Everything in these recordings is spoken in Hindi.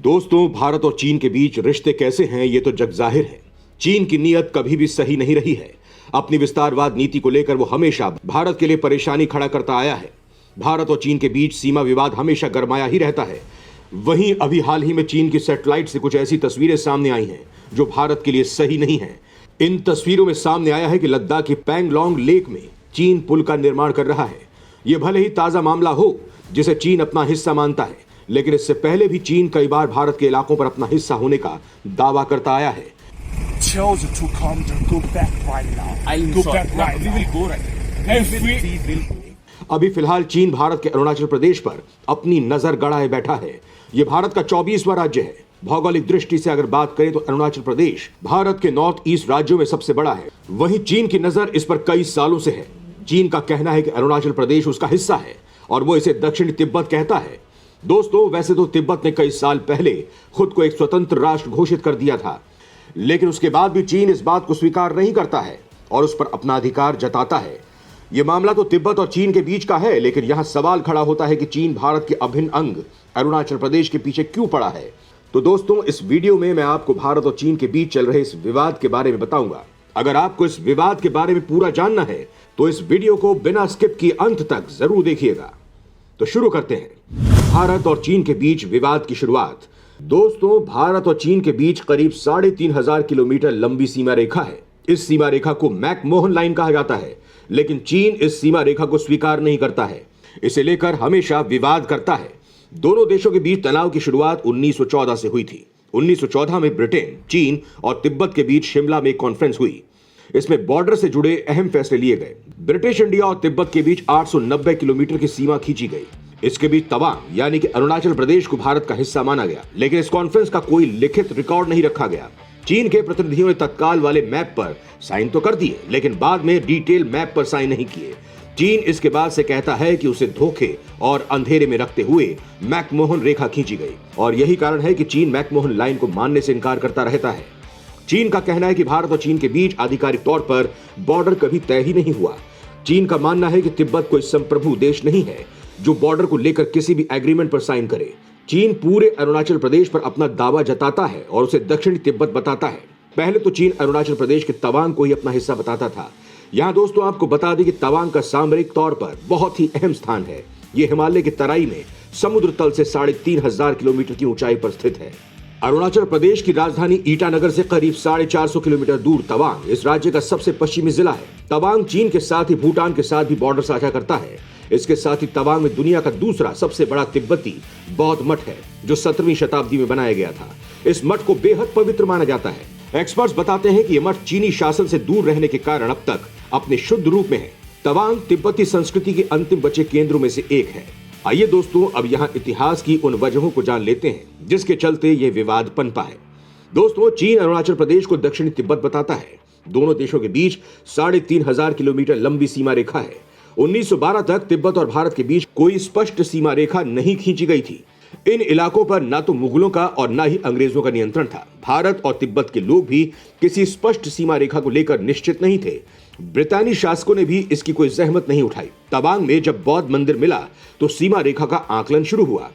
दोस्तों, भारत और चीन के बीच रिश्ते कैसे हैं ये तो जग जाहिर है। चीन की नीयत कभी भी सही नहीं रही है। अपनी विस्तारवाद नीति को लेकर वो हमेशा भारत के लिए परेशानी खड़ा करता आया है। भारत और चीन के बीच सीमा विवाद हमेशा गरमाया ही रहता है। वहीं अभी हाल ही में चीन की सैटेलाइट से कुछ ऐसी तस्वीरें सामने आई हैं जो भारत के लिए सही नहीं है। इन तस्वीरों में सामने आया है कि लद्दाख के पैंगलोंग लेक में चीन पुल का निर्माण कर रहा है। यह भले ही ताजा मामला हो जिसे चीन अपना हिस्सा मानता है, लेकिन इससे पहले भी चीन कई बार भारत के इलाकों पर अपना हिस्सा होने का दावा करता आया है। अभी फिलहाल चीन भारत के अरुणाचल प्रदेश पर अपनी नजर गड़ाए बैठा है। यह भारत का 24वां राज्य है। भौगोलिक दृष्टि से अगर बात करें तो अरुणाचल प्रदेश भारत के नॉर्थ ईस्ट राज्यों में सबसे बड़ा है। वहीं चीन की नजर इस पर कई सालों से है। चीन का कहना है कि अरुणाचल प्रदेश उसका हिस्सा है और वो इसे दक्षिणी तिब्बत कहता है। दोस्तों, वैसे तो तिब्बत ने कई साल पहले खुद को एक स्वतंत्र राष्ट्र घोषित कर दिया था, लेकिन उसके बाद भी चीन इस बात को स्वीकार नहीं करता है और उस पर अपना अधिकार जताता है। यह मामला तो तिब्बत और चीन के बीच का है, लेकिन यहां सवाल खड़ा होता है कि चीन भारत के अभिन्न अंग अरुणाचल प्रदेश के पीछे क्यों पड़ा है। तो दोस्तों, इस वीडियो में मैं आपको भारत और चीन के बीच चल रहे इस विवाद के बारे में बताऊंगा। अगर आपको इस विवाद के बारे में पूरा जानना है तो इस वीडियो को बिना स्किप किए अंत तक जरूर देखिएगा। तो शुरू करते हैं भारत और चीन के बीच विवाद की शुरुआत। दोस्तों, भारत और चीन के बीच करीब 3,500 किलोमीटर लंबी सीमा रेखा है। इस सीमा रेखा को मैकमोहन लाइन कहा जाता है, लेकिन चीन इस सीमा रेखा को स्वीकार नहीं करता है। इसे लेकर हमेशा विवाद करता है। दोनों देशों के बीच तनाव की शुरुआत 1914 से हुई थी। 1914 में ब्रिटेन, चीन और तिब्बत के बीच शिमला में एक कॉन्फ्रेंस हुई। इसमें बॉर्डर से जुड़े अहम फैसले लिए गए। ब्रिटिश इंडिया और तिब्बत के बीच 890 किलोमीटर की सीमा खींची गई। इसके बीच तवांग यानी कि अरुणाचल प्रदेश को भारत का हिस्सा माना गया, लेकिन इस कॉन्फ्रेंस का कोई लिखित रिकॉर्ड नहीं रखा गया। चीन के प्रतिनिधियों ने तत्काल वाले मैप पर साइन तो कर दिए, लेकिन बाद में डिटेल मैप पर साइन नहीं किए। चीन इसके बाद से कहता है कि उसे धोखे और अंधेरे में रखते हुए मैकमोहन रेखा खींची गई, और यही कारण है कि चीन मैकमोहन लाइन को मानने से इनकार करता रहता है। चीन का कहना है कि भारत और चीन के बीच आधिकारिक तौर पर बॉर्डर कभी तय ही नहीं हुआ। चीन का मानना है कि तिब्बत कोई संप्रभु देश नहीं है जो बॉर्डर को लेकर किसी भी एग्रीमेंट पर साइन करे। चीन पूरे अरुणाचल प्रदेश पर अपना दावा जताता है और उसे दक्षिणी तिब्बत बताता है। पहले तो चीन अरुणाचल प्रदेश के तवांग को ही अपना हिस्सा बताता था। यहाँ दोस्तों आपको बता दें कि तवांग का सामरिक तौर पर बहुत ही अहम स्थान है। ये हिमालय की तराई में समुद्र तल से 3,500 किलोमीटर की ऊंचाई पर स्थित है। अरुणाचल प्रदेश की राजधानी ईटानगर से करीब 450 किलोमीटर दूर तवांग इस राज्य का सबसे पश्चिमी जिला है। तवांग चीन के साथ ही भूटान के साथ भी बॉर्डर साझा करता है। इसके साथ ही तवांग में दुनिया का दूसरा सबसे बड़ा तिब्बती बौद्ध मठ है, जो 17वीं शताब्दी में बनाया गया था। इस मठ को बेहद पवित्र माना जाता है। एक्सपर्ट्स बताते हैं कि यह मठ चीनी शासन से दूर रहने के कारण अब तक अपने शुद्ध रूप में है। तवांग तिब्बती संस्कृति के अंतिम बचे केंद्रों में से एक है। आइए दोस्तों, अब यहाँ इतिहास की उन वजहों को जान लेते हैं जिसके चलते यह विवाद पनपा है। दोस्तों, चीन अरुणाचल प्रदेश को दक्षिणी तिब्बत बताता है। दोनों देशों के बीच 3,500 किलोमीटर लंबी सीमा रेखा है। 1912 तक तिब्बत और भारत के बीच कोई स्पष्ट सीमा रेखा नहीं खींची गई थी। इन इलाकों पर न तो मुगलों का और न ही अंग्रेजों का नियंत्रण था। भारत और तिब्बत के लोग भी किसी स्पष्ट सीमा रेखा को लेकर निश्चित नहीं थे। ब्रितानी शासकों ने भी इसकी कोई जहमत नहीं उठाई। तवांग में जब बौद्ध मंदिर मिला तो सीमा रेखा का आकलन शुरू हुआ।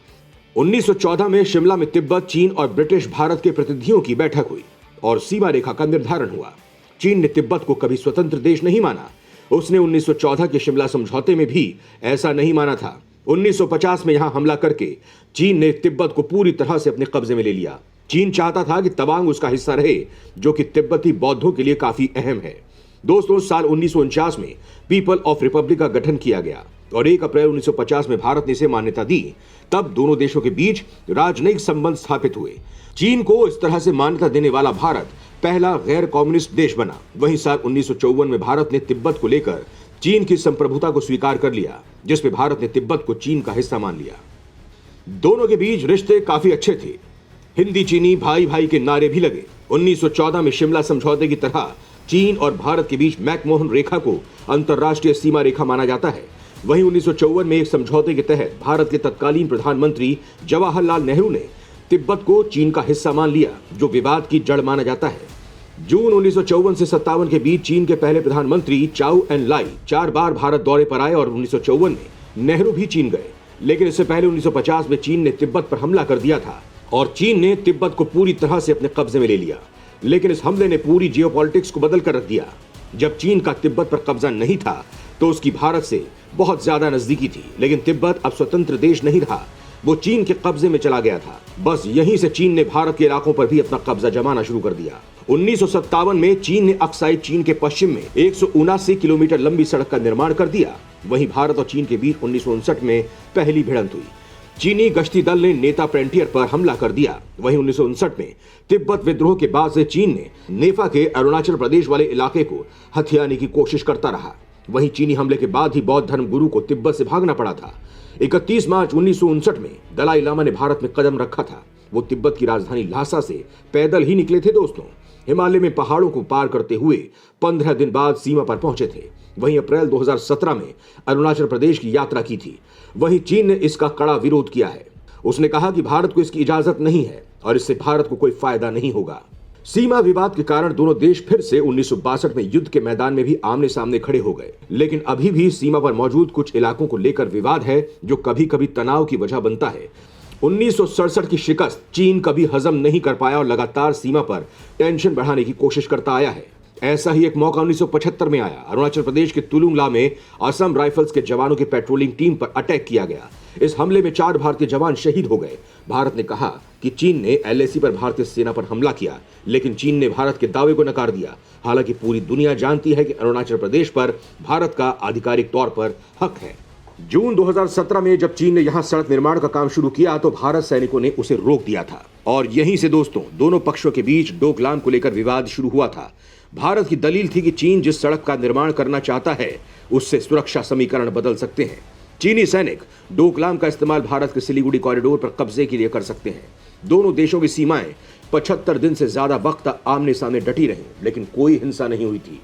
1914 में शिमला में तिब्बत, चीन और ब्रिटिश भारत के प्रतिनिधियों की बैठक हुई और सीमा रेखा का निर्धारण हुआ। चीन ने तिब्बत को कभी स्वतंत्र देश नहीं माना। उसने 1914 के शिमला समझौते में भी ऐसा नहीं माना था। 1950 में यहां हमला करके चीन ने तिब्बत को पूरी तरह से अपने कब्जे में ले लिया। चीन चाहता था कि तवांग उसका हिस्सा रहे, जो कि तिब्बती बौद्धों के लिए काफी अहम है। दोस्तों, साल 1949 में पीपल ऑफ रिपब्लिक का गठन किया गया और 1 अप्रैल 1950 में भारत ने इसे मान्यता दी। तब दोनों देशों के बीच राजनयिक संबंध स्थापित हुए। चीन को इस तरह से मान्यता देने वाला भारत पहला गैर कम्युनिस्ट देश बना। वहीं साल 1954 में भारत ने तिब्बत को लेकर चीन की संप्रभुता को स्वीकार कर लिया, जिसमें भारत ने तिब्बत को चीन का हिस्सा मान लिया। दोनों के बीच रिश्ते काफी अच्छे थे। हिंदी चीनी भाई भाई के नारे भी लगे। 1914 में शिमला समझौते की तरह चीन और भारत के बीच मैकमोहन रेखा को अंतर्राष्ट्रीय सीमा रेखा माना जाता है। वहीं 1954 में एक समझौते के तहत भारत के तत्कालीन प्रधानमंत्री जवाहरलाल नेहरू ने तिब्बत को चीन का हिस्सा मान लिया, जो विवाद की जड़ माना जाता है। जून 1954 से 57 के बीच चीन के पहले प्रधानमंत्री चाउ एन लाई 4 बार भारत दौरे पर आए और 1954 में नेहरू भी चीन गए। लेकिन इससे पहले 1950 में चीन ने तिब्बत पर हमला कर दिया था और चीन ने तिब्बत को पूरी तरह से अपने कब्जे में ले लिया। लेकिन इस हमले ने पूरी जियोपॉलिटिक्स को बदल कर रख दिया। जब चीन का तिब्बत पर कब्जा नहीं था तो उसकी भारत से बहुत ज्यादा नजदीकी थी, लेकिन तिब्बत अब स्वतंत्र देश नहीं रहा, वो चीन के कब्जे में चला गया था। बस यहीं से चीन ने भारत के इलाकों पर भी अपना कब्जा जमाना शुरू कर दिया। 1957 में चीन ने अक्साई चीन के पश्चिम में 179 किलोमीटर लंबी सड़क का निर्माण कर दिया। वहीं भारत और चीन के बीच 1959 में पहली भिड़ंत हुई। चीनी गश्ती दल ने नेता प्रेंटियर पर हमला कर दिया। वहीं 1959 में तिब्बत विद्रोह के बाद से चीन ने नेफा के अरुणाचल प्रदेश वाले इलाके को हथियाने की कोशिश करता रहा। वहीं चीनी हमले के बाद ही बौद्ध धर्म गुरु को तिब्बत से भागना पड़ा था। 31 मार्च 1959 में दलाई लामा ने भारत में कदम रखा था। वो तिब्बत की राजधानी ल्हासा से पैदल ही निकले थे दोस्तों। हिमालय में पहाड़ों को पार करते हुए 15 दिन बाद सीमा पर पहुंचे थे। वहीं अप्रैल 2017 में अरुणाचल प्रदेश की यात्रा की थी। वहीं चीन ने इसका कड़ा विरोध किया है। उसने कहा कि भारत को इसकी इजाजत नहीं है और इससे भारत को कोई फायदा नहीं होगा। सीमा विवाद के कारण दोनों देश फिर से 1962 में युद्ध के मैदान में भी आमने सामने खड़े हो गए। लेकिन अभी भी सीमा पर मौजूद कुछ इलाकों को लेकर विवाद है, जो कभी कभी तनाव की वजह बनता है। 1967 की शिकस्त चीन कभी हजम नहीं कर पाया और लगातार सीमा पर टेंशन बढ़ाने की कोशिश करता आया है। ऐसा ही एक मौका 1975 में आया। अरुणाचल प्रदेश के तुलुंगला में असम राइफल्स के जवानों की पेट्रोलिंग टीम पर अटैक किया गया। इस हमले में 4 भारतीय जवान शहीद हो गए। भारत ने कहा कि चीन ने एलएसी पर भारतीय सेना पर हमला किया, लेकिन चीन ने भारत के दावे को नकार दिया। हालांकि पूरी दुनिया जानती है कि अरुणाचल प्रदेश पर भारत का आधिकारिक तौर पर हक है। जून 2017 में जब चीन ने यहां सड़क निर्माण का काम शुरू किया तो भारत सैनिकों ने उसे रोक दिया था। और यहीं से दोस्तों दोनों पक्षों के बीच डोकलाम को लेकर विवाद शुरू हुआ था। भारत की दलील थी कि चीन जिस सड़क का निर्माण करना चाहता है उससे सुरक्षा समीकरण बदल सकते हैं। चीनी सैनिक डोकलाम का इस्तेमाल भारत के सिलीगुड़ी कॉरिडोर पर कब्जे के लिए कर सकते हैं। दोनों देशों की सीमाएं 75 दिन से ज्यादा वक्त तक आमने सामने डटी रहीं, लेकिन कोई हिंसा नहीं हुई थी।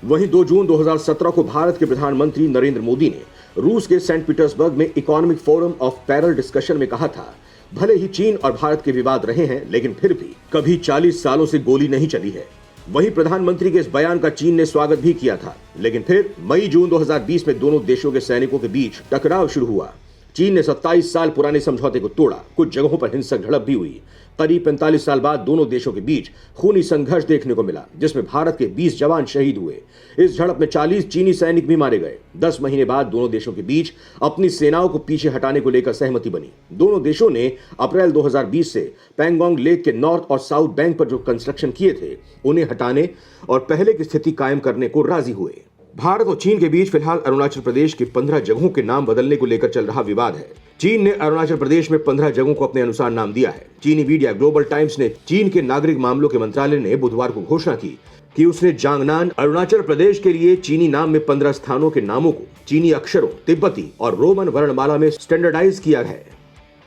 वहीं 2 जून 2017 को भारत के प्रधानमंत्री नरेंद्र मोदी ने रूस के सेंट पीटर्सबर्ग में economic forum of parallel discussion में कहा था, भले ही चीन और भारत के विवाद रहे हैं, लेकिन फिर भी कभी 40 सालों से गोली नहीं चली है। वहीं प्रधानमंत्री के इस बयान का चीन ने स्वागत भी किया था। लेकिन फिर मई जून 2020 में दोनों देशों के सैनिकों के बीच टकराव शुरू हुआ। चीन ने 27 साल पुराने समझौते को तोड़ा। कुछ जगहों पर हिंसक झड़प भी हुई। करीब 45 साल बाद दोनों देशों के बीच खूनी संघर्ष देखने को मिला, जिसमें भारत के 20 जवान शहीद हुए। इस झड़प में 40 चीनी सैनिक भी मारे गए। 10 महीने बाद दोनों देशों के बीच अपनी सेनाओं को पीछे हटाने को लेकर सहमति बनी। दोनों देशों ने अप्रैल 2020 से पैंगोंग लेक के नॉर्थ और साउथ बैंक पर जो कंस्ट्रक्शन किए थे उन्हें हटाने और पहले की स्थिति कायम करने को राजी हुए। भारत और चीन के बीच फिलहाल अरुणाचल प्रदेश की 15 जगहों के नाम बदलने को लेकर चल रहा विवाद है। चीन ने अरुणाचल प्रदेश में 15 जगहों को अपने अनुसार नाम दिया है। चीनी मीडिया ग्लोबल टाइम्स ने चीन के नागरिक मामलों के मंत्रालय ने बुधवार को घोषणा की कि उसने जांगनान अरुणाचल प्रदेश के लिए चीनी नाम में 15 स्थानों के नामों को चीनी अक्षरों, तिब्बती और रोमन वर्णमाला में स्टैंडर्डाइज किया है।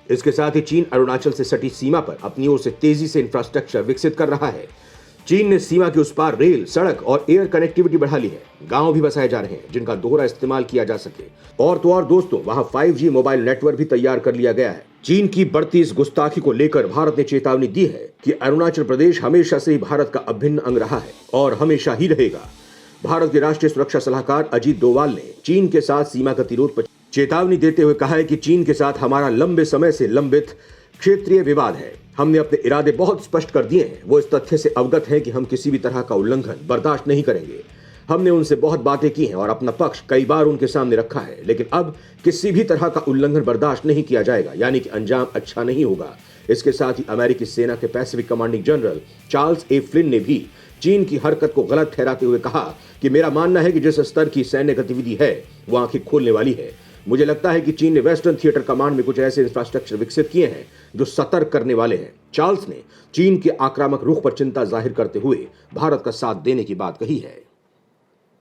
इसके साथ ही चीन अरुणाचल से सटी सीमा पर अपनी ओर से तेजी से इंफ्रास्ट्रक्चर विकसित कर रहा है। चीन ने सीमा के उस पार रेल, सड़क और एयर कनेक्टिविटी बढ़ा ली है। गांव भी बसाए जा रहे हैं जिनका दोहरा इस्तेमाल किया जा सके। और तो और दोस्तों, वहां 5G मोबाइल नेटवर्क भी तैयार कर लिया गया है। चीन की बढ़ती इस गुस्ताखी को लेकर भारत ने चेतावनी दी है कि अरुणाचल प्रदेश हमेशा से ही भारत का अभिन्न अंग रहा है और हमेशा ही रहेगा। भारत के राष्ट्रीय सुरक्षा सलाहकार अजीत डोवाल ने चीन के साथ सीमा गतिरोध पर चेतावनी देते हुए कहा है कि चीन के साथ हमारा लंबे समय से लंबित क्षेत्रीय विवाद है। हमने अपने इरादे बहुत स्पष्ट कर दिए हैं। वो इस तथ्य से अवगत हैं कि हम किसी भी तरह का उल्लंघन बर्दाश्त नहीं करेंगे। हमने उनसे बहुत बातें की हैं और अपना पक्ष कई बार उनके सामने रखा है, लेकिन अब किसी भी तरह का उल्लंघन बर्दाश्त नहीं किया जाएगा, यानी कि अंजाम अच्छा नहीं होगा। इसके साथ ही अमेरिकी सेना के पैसिफिक कमांडिंग जनरल चार्ल्स ए फ्लिन ने भी चीन की हरकत को गलत ठहराते हुए कहा कि मेरा मानना है कि जिस स्तर की सैन्य गतिविधि है वो आंखें खोलने वाली है। मुझे लगता है कि चीन ने वेस्टर्न थिएटर कमांड में कुछ ऐसे इंफ्रास्ट्रक्चर विकसित किए हैं जो सतर्क करने वाले हैं। चार्ल्स ने चीन के आक्रामक रुख पर चिंता जाहिर करते हुए भारत का साथ देने की बात कही है।